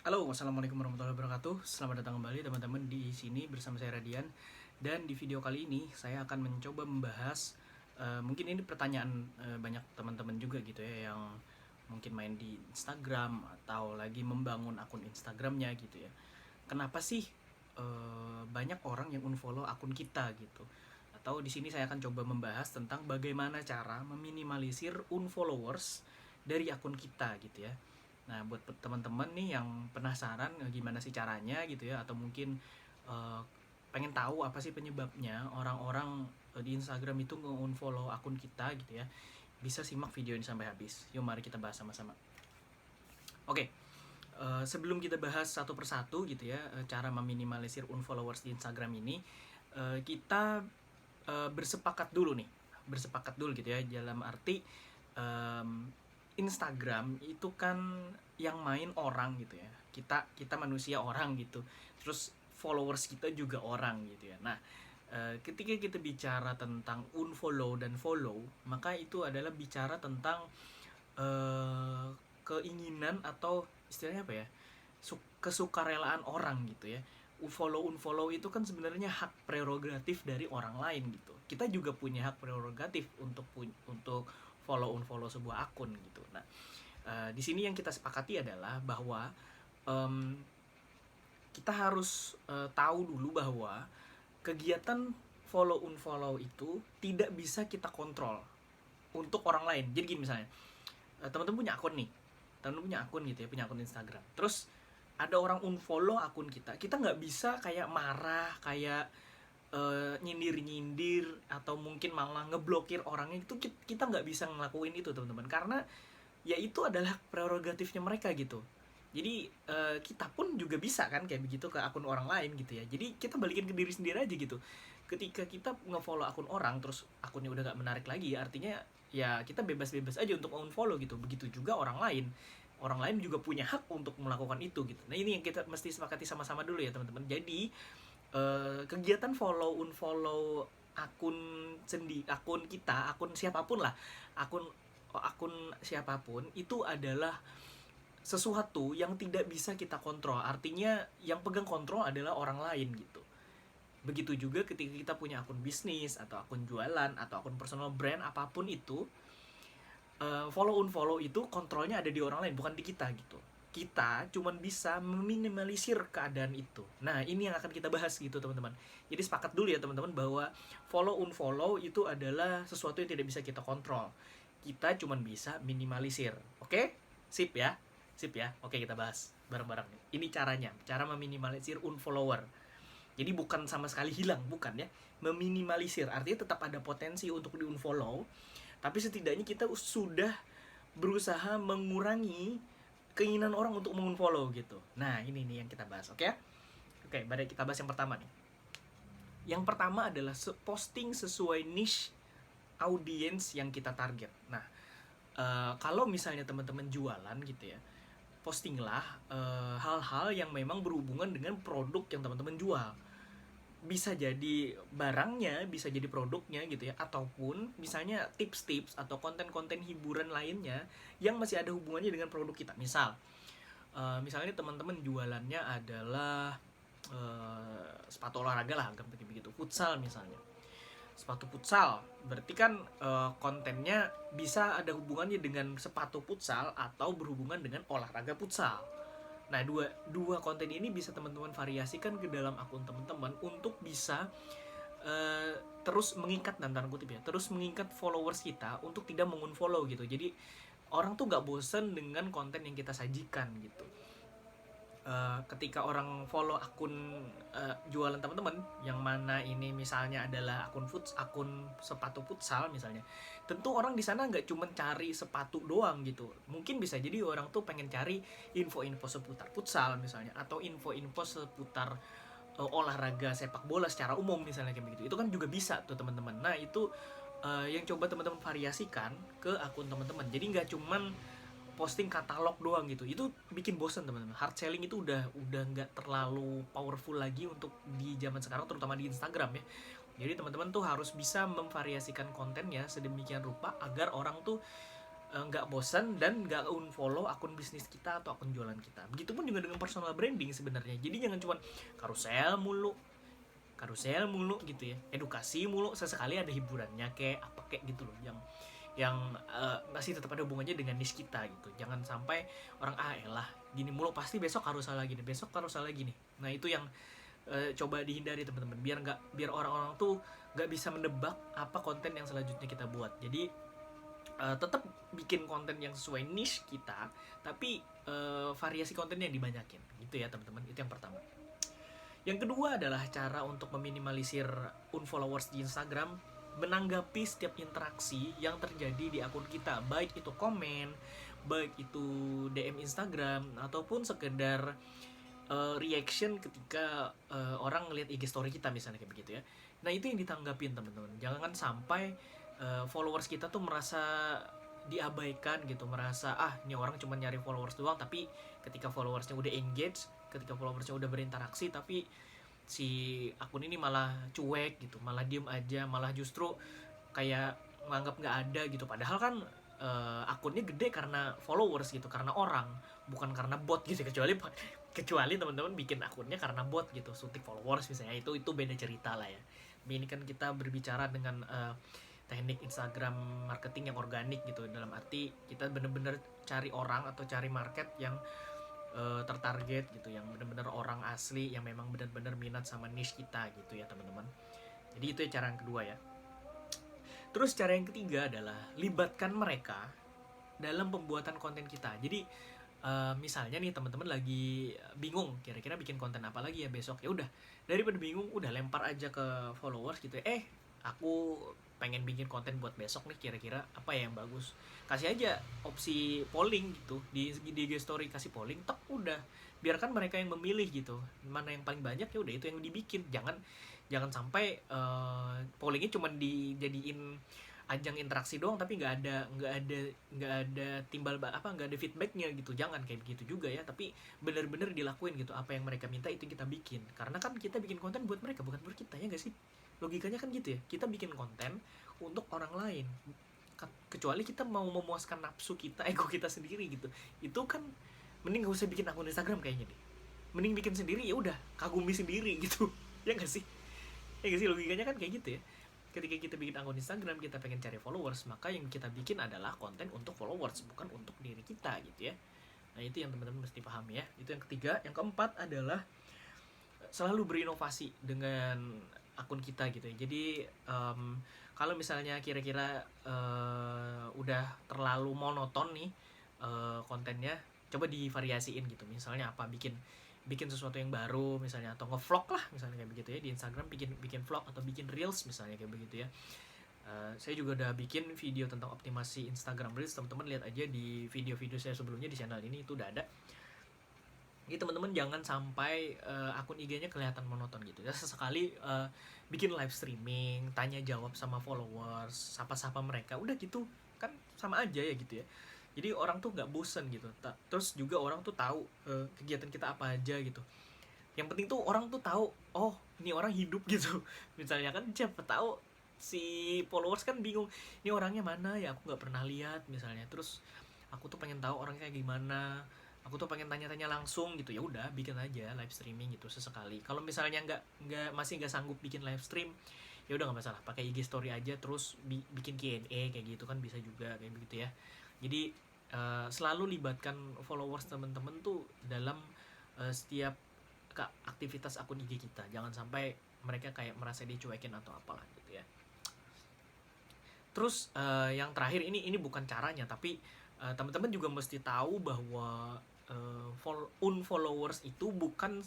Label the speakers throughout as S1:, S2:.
S1: Halo, wassalamualaikum warahmatullahi wabarakatuh. Selamat datang kembali teman-teman di sini bersama saya Radian. Dan di video kali ini saya akan mencoba membahas mungkin ini pertanyaan banyak teman-teman juga gitu ya yang mungkin main di Instagram atau lagi membangun akun Instagramnya gitu ya. Kenapa sih banyak orang yang unfollow akun kita gitu? Atau di sini saya akan coba membahas tentang bagaimana cara meminimalisir unfollowers dari akun kita gitu ya. Nah, buat teman-teman nih yang penasaran gimana sih caranya gitu ya, atau mungkin uh, pengen tahu apa sih penyebabnya orang-orang di Instagram itu nge-unfollow akun kita gitu ya, bisa simak video ini sampai habis. Yuk mari kita bahas sama-sama. Oke, sebelum kita bahas satu persatu gitu ya, cara meminimalisir unfollowers di Instagram ini, kita bersepakat dulu nih, bersepakat dulu gitu ya, dalam arti um, Instagram itu kan yang main orang gitu ya, kita manusia orang gitu, terus followers kita juga orang gitu ya. Nah, ketika kita bicara tentang unfollow dan follow, maka itu adalah bicara tentang eh, keinginan atau istilahnya apa ya, kesukarelaan orang gitu ya. Follow unfollow itu kan sebenarnya hak prerogatif dari orang lain gitu. Kita juga punya hak prerogatif untuk follow unfollow sebuah akun gitu. Nah, di sini yang kita sepakati adalah bahwa um, kita harus tahu dulu bahwa kegiatan follow unfollow itu tidak bisa kita kontrol untuk orang lain. Jadi gini misalnya, teman-teman punya akun nih, teman-teman punya akun gitu ya, punya akun Instagram, terus ada orang unfollow akun kita nggak bisa kayak marah, kayak nyindir-nyindir atau mungkin malah ngeblokir orangnya. Itu kita nggak bisa ngelakuin itu teman-teman, karena ya itu adalah prerogatifnya mereka gitu. Jadi kita pun juga bisa kan kayak begitu ke akun orang lain gitu ya. Jadi kita balikin ke diri sendiri aja gitu. Ketika kita ngefollow akun orang terus akunnya udah gak menarik lagi, artinya ya kita bebas-bebas aja untuk unfollow gitu. Begitu juga orang lain. Orang lain juga punya hak untuk melakukan itu gitu. Nah, ini yang kita mesti sepakati sama-sama dulu ya teman-teman. Jadi kegiatan follow unfollow akun akun kita, akun siapapun lah, akun akun siapapun itu adalah sesuatu yang tidak bisa kita kontrol. Artinya yang pegang kontrol adalah orang lain gitu. Begitu juga ketika kita punya akun bisnis atau akun jualan atau akun personal brand apapun itu, follow unfollow itu kontrolnya ada di orang lain, bukan di kita gitu. Kita cuman bisa meminimalisir keadaan itu. Nah, ini yang akan kita bahas gitu teman-teman. Jadi sepakat dulu ya teman-teman bahwa follow unfollow itu adalah sesuatu yang tidak bisa kita kontrol. Kita cuman bisa minimalisir. Oke? Sip ya. Sip ya. Oke, kita bahas bareng-bareng nih. Ini caranya, cara meminimalisir unfollower. Jadi bukan sama sekali hilang, bukan ya. Meminimalisir artinya tetap ada potensi untuk di-unfollow, tapi setidaknya kita sudah berusaha mengurangi keinginan orang untuk mengunfollow gitu. Nah, ini nih yang kita bahas, oke? Oke, mari kita bahas yang pertama nih. Yang pertama adalah posting sesuai niche audience yang kita target. Nah, kalau misalnya teman-teman jualan gitu ya, postinglah hal-hal yang memang berhubungan dengan produk yang teman-teman jual. Bisa jadi barangnya, bisa jadi produknya gitu ya, ataupun misalnya tips-tips atau konten-konten hiburan lainnya yang masih ada hubungannya dengan produk kita. Misalnya teman-teman jualannya adalah sepatu olahraga lah, anggap begitu, futsal misalnya. Sepatu futsal berarti kan kontennya bisa ada hubungannya dengan sepatu futsal atau berhubungan dengan olahraga futsal. Nah, dua konten ini bisa teman-teman variasikan ke dalam akun teman-teman untuk bisa terus mengikat, dan tanda kutip ya, terus mengikat followers kita untuk tidak mengunfollow gitu. Jadi orang tuh nggak bosen dengan konten yang kita sajikan gitu. Ketika orang follow akun jualan teman-teman yang mana ini misalnya adalah akun sepatu futsal misalnya, tentu orang di sana nggak cuma cari sepatu doang gitu. Mungkin bisa jadi orang tuh pengen cari info-info seputar futsal misalnya, atau info-info seputar olahraga sepak bola secara umum misalnya kayak begitu. Itu kan juga bisa tuh teman-teman. Nah, itu yang coba teman-teman variasikan ke akun teman-teman. Jadi nggak cuman posting katalog doang gitu. Itu bikin bosen teman-teman. Hard selling itu udah nggak terlalu powerful lagi untuk di zaman sekarang, terutama di Instagram ya. Jadi teman-teman tuh harus bisa memvariasikan kontennya sedemikian rupa agar orang tuh nggak bosan dan nggak unfollow akun bisnis kita atau akun jualan kita. Begitupun juga dengan personal branding sebenarnya. Jadi jangan cuma karusel mulu gitu ya, edukasi mulu, sesekali ada hiburannya kayak apa kayak gitu loh, yang masih tetap ada hubungannya dengan niche kita gitu. Jangan sampai orang elah gini mulu, pasti besok karusel lagi nih, besok karusel lagi nih. Nah itu yang coba dihindari teman-teman, biar orang-orang tuh nggak bisa menebak apa konten yang selanjutnya kita buat. Jadi tetap bikin konten yang sesuai niche kita, tapi variasi kontennya yang dibanyakin gitu ya teman-teman. Itu yang pertama. Yang kedua adalah cara untuk meminimalisir unfollowers di Instagram, menanggapi setiap interaksi yang terjadi di akun kita, baik itu komen, baik itu DM Instagram, ataupun sekedar reaction ketika orang ngeliat IG story kita misalnya kayak begitu ya. Nah itu yang ditanggapin teman-teman. Jangan sampai followers kita tuh merasa diabaikan gitu, merasa ini orang cuma nyari followers doang, tapi ketika followersnya udah engage, ketika followersnya udah berinteraksi, tapi si akun ini malah cuek gitu, malah diem aja, malah justru kayak menganggap nggak ada gitu. Padahal kan akunnya gede karena followers gitu, karena orang, bukan karena bot gitu. Kecuali teman-teman bikin akunnya karena bot gitu, suntik followers misalnya, itu beda cerita lah ya. Ini kan kita berbicara dengan teknik Instagram marketing yang organik gitu, dalam arti kita bener-bener cari orang atau cari market yang tertarget gitu, yang bener-bener orang asli yang memang bener-bener minat sama niche kita gitu ya teman-teman. Jadi itu ya cara yang kedua ya. Terus cara yang ketiga adalah libatkan mereka dalam pembuatan konten kita. Jadi misalnya nih teman-teman lagi bingung kira-kira bikin konten apa lagi ya besok, ya udah, daripada bingung udah lempar aja ke followers gitu ya, aku pengen bikin konten buat besok nih, kira-kira apa ya yang bagus. Kasih aja opsi polling gitu di IG story, kasih polling, tek udah, biarkan mereka yang memilih gitu, mana yang paling banyak ya udah itu yang dibikin. Jangan sampai pollingnya cuma dijadiin ajang interaksi doang, tapi nggak ada timbal nggak ada feedbacknya gitu. Jangan kayak begitu juga ya, tapi bener-bener dilakuin gitu, apa yang mereka minta itu kita bikin, karena kan kita bikin konten buat mereka, bukan buat kita, ya nggak sih? Logikanya kan gitu ya, kita bikin konten untuk orang lain, kecuali kita mau memuaskan nafsu kita, ego kita sendiri gitu, itu kan mending gak usah bikin akun Instagram kayaknya deh, mending bikin sendiri, ya udah kagumi sendiri gitu. Ya nggak sih? Ya nggak sih, logikanya kan kayak gitu ya. Ketika kita bikin akun Instagram, kita pengen cari followers, maka yang kita bikin adalah konten untuk followers, bukan untuk diri kita gitu ya. Nah itu yang teman-teman mesti pahami ya. Itu yang ketiga. Yang keempat adalah selalu berinovasi dengan akun kita gitu ya. Jadi kalau misalnya kira-kira udah terlalu monoton nih kontennya, coba divariasiin gitu. Misalnya apa, bikin sesuatu yang baru misalnya, atau ngevlog lah misalnya kayak begitu ya di Instagram, bikin vlog atau bikin reels misalnya kayak begitu ya. Saya juga udah bikin video tentang optimasi Instagram Reels, teman-teman lihat aja di video-video saya sebelumnya di channel ini, itu udah ada. Jadi teman-teman jangan sampai akun IG-nya kelihatan monoton gitu ya. Sesekali bikin live streaming, tanya jawab sama followers, sapa-sapa mereka, udah gitu kan sama aja ya gitu ya. Jadi orang tuh nggak bosen gitu. Terus juga orang tuh tahu kegiatan kita apa aja gitu. Yang penting tuh orang tuh tahu, oh ini orang hidup gitu. Misalnya kan siapa tahu si followers kan bingung, ini orangnya mana ya, aku nggak pernah lihat misalnya. Terus aku tuh pengen tahu orangnya kayak gimana, aku tuh pengen tanya-tanya langsung gitu. Ya udah bikin aja live streaming gitu sesekali. Kalau misalnya masih nggak sanggup bikin live stream, ya udah nggak masalah, pakai IG story aja, terus bikin Q&A kayak gitu kan bisa juga kayak begitu ya. Jadi selalu libatkan followers teman-teman tuh dalam setiap aktivitas akun IG kita. Jangan sampai mereka kayak merasa dicuekin atau apalah gitu ya. Terus yang terakhir, ini bukan caranya, tapi teman-teman juga mesti tahu bahwa unfollowers itu bukan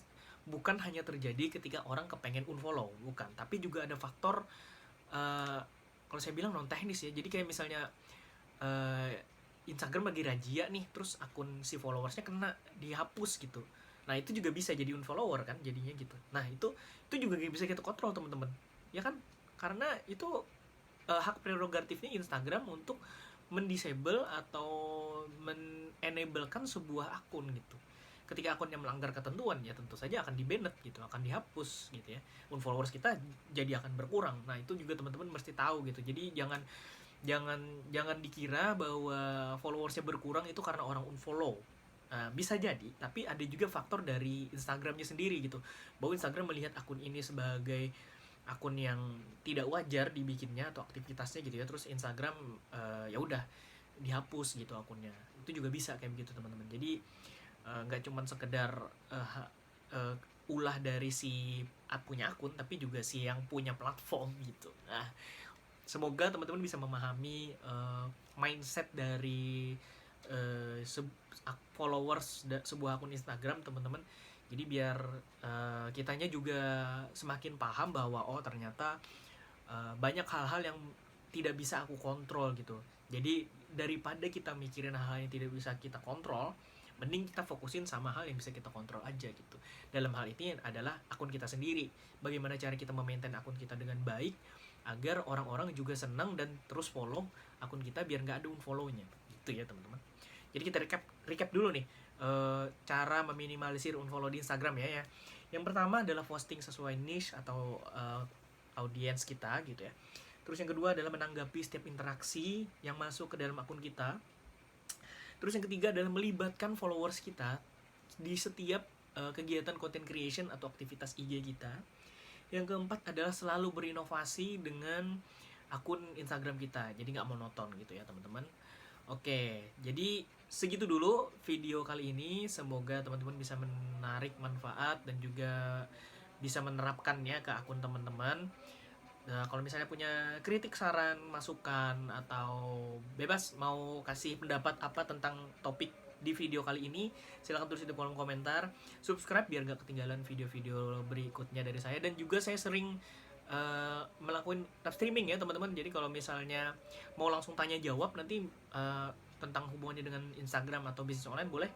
S1: hanya terjadi ketika orang kepengen unfollow, bukan, tapi juga ada faktor kalau saya bilang non teknis ya. Jadi kayak misalnya Instagram lagi razia nih, terus akun si followersnya kena dihapus gitu. Nah itu juga bisa jadi unfollower kan jadinya gitu. Nah itu juga gak bisa kita kontrol teman-teman, ya kan? Karena itu hak prerogatifnya Instagram untuk mendisable atau menenablekan sebuah akun gitu. Ketika akunnya melanggar ketentuan, ya tentu saja akan di-banned gitu, akan dihapus gitu ya. Unfollowers kita jadi akan berkurang. Nah itu juga teman-teman mesti tahu gitu. Jadi jangan jangan dikira bahwa followersnya berkurang itu karena orang unfollow. Bisa jadi, tapi ada juga faktor dari Instagramnya sendiri gitu, bahwa Instagram melihat akun ini sebagai akun yang tidak wajar dibikinnya atau aktivitasnya gitu ya, terus Instagram ya udah dihapus gitu akunnya. Itu juga bisa kayak begitu teman-teman. Jadi nggak cuman sekedar ulah dari si punya akun, tapi juga si yang punya platform gitu. Nah, semoga teman-teman bisa memahami mindset dari followers sebuah akun Instagram teman-teman. Jadi biar kitanya juga semakin paham bahwa oh ternyata banyak hal-hal yang tidak bisa aku kontrol gitu. Jadi daripada kita mikirin hal-hal yang tidak bisa kita kontrol, mending kita fokusin sama hal yang bisa kita kontrol aja gitu. Dalam hal ini adalah akun kita sendiri. Bagaimana cara kita memaintain akun kita dengan baik agar orang-orang juga senang dan terus follow akun kita biar nggak ada unfollow-nya gitu ya teman-teman. Jadi kita recap dulu nih cara meminimalisir unfollow di Instagram ya. Yang pertama adalah posting sesuai niche atau audiens kita gitu ya. Terus yang kedua adalah menanggapi setiap interaksi yang masuk ke dalam akun kita. Terus yang ketiga adalah melibatkan followers kita di setiap kegiatan content creation atau aktivitas IG kita. Yang keempat adalah selalu berinovasi dengan akun Instagram kita, jadi nggak monoton gitu ya teman-teman. Oke, jadi segitu dulu video kali ini. Semoga teman-teman bisa menarik manfaat dan juga bisa menerapkannya ke akun teman-teman. Nah, kalau misalnya punya kritik, saran, masukan, atau bebas mau kasih pendapat apa tentang topik di video kali ini, silahkan tulis di kolom komentar. Subscribe biar gak ketinggalan video-video berikutnya dari saya. Dan juga saya sering melakukan live streaming ya teman-teman. Jadi kalau misalnya mau langsung tanya jawab nanti tentang hubungannya dengan Instagram atau bisnis online, boleh.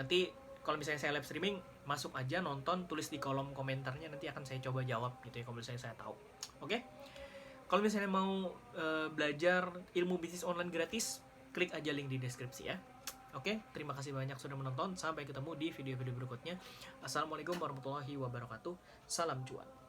S1: Nanti kalau misalnya saya live streaming, masuk aja, nonton, tulis di kolom komentarnya, nanti akan saya coba jawab gitu ya kalau misalnya saya tahu. Oke? Kalau misalnya mau belajar ilmu bisnis online gratis, klik aja link di deskripsi ya. Oke, terima kasih banyak sudah menonton. Sampai ketemu di video-video berikutnya. Assalamualaikum warahmatullahi wabarakatuh. Salam cuan.